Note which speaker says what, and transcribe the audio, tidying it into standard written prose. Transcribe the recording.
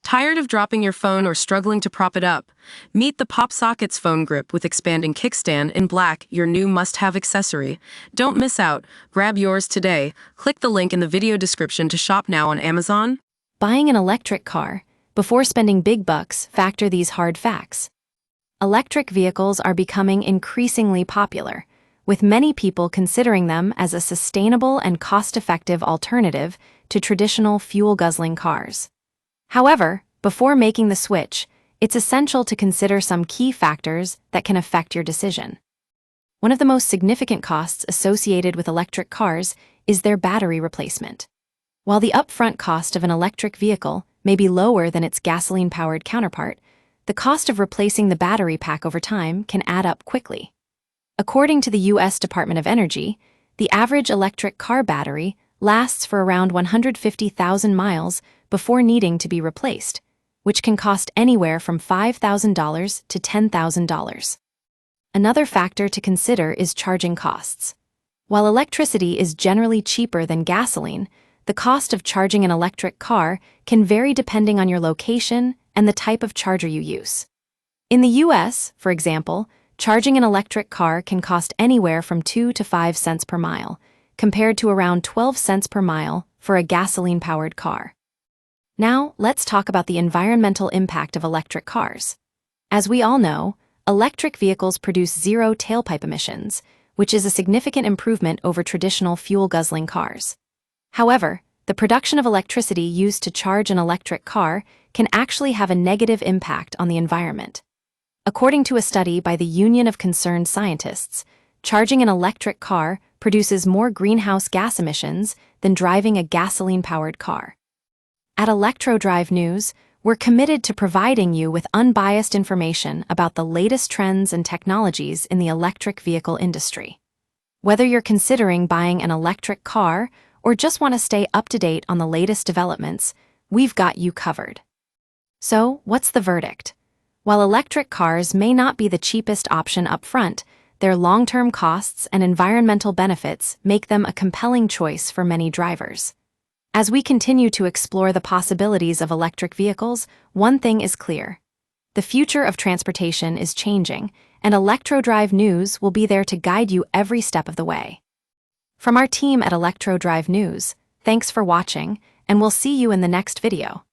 Speaker 1: Tired of dropping your phone or struggling to prop it up? Meet the Pop Sockets phone grip with expanding kickstand in black, your new must-have accessory. Don't miss out. Grab yours today. Click the link in the video description to shop now on Amazon.
Speaker 2: Buying an electric car. Before spending big bucks, factor these hard facts. Electric vehicles are becoming increasingly popular, with many people considering them as a sustainable and cost-effective alternative to traditional fuel-guzzling cars. However, before making the switch, it's essential to consider some key factors that can affect your decision. One of the most significant costs associated with electric cars is their battery replacement. While the upfront cost of an electric vehicle may be lower than its gasoline-powered counterpart, the cost of replacing the battery pack over time can add up quickly. According to the U.S. Department of Energy, the average electric car battery lasts for around 150,000 miles before needing to be replaced, which can cost anywhere from $5,000 to $10,000. Another factor to consider is charging costs. While electricity is generally cheaper than gasoline, the cost of charging an electric car can vary depending on your location and the type of charger you use. In the U.S., for example, charging an electric car can cost anywhere from 2 to 5 cents per mile, compared to around 12 cents per mile for a gasoline-powered car. Now, let's talk about the environmental impact of electric cars. As we all know, electric vehicles produce zero tailpipe emissions, which is a significant improvement over traditional fuel-guzzling cars. However, the production of electricity used to charge an electric car can actually have a negative impact on the environment. According to a study by the Union of Concerned Scientists, charging an electric car produces more greenhouse gas emissions than driving a gasoline-powered car. At ElectroDrive News, we're committed to providing you with unbiased information about the latest trends and technologies in the electric vehicle industry. Whether you're considering buying an electric car or just want to stay up to date on the latest developments, we've got you covered. So, what's the verdict? While electric cars may not be the cheapest option up front, their long-term costs and environmental benefits make them a compelling choice for many drivers. As we continue to explore the possibilities of electric vehicles, one thing is clear. The future of transportation is changing, and ElectroDrive News will be there to guide you every step of the way. From our team at ElectroDrive News, thanks for watching, and we'll see you in the next video.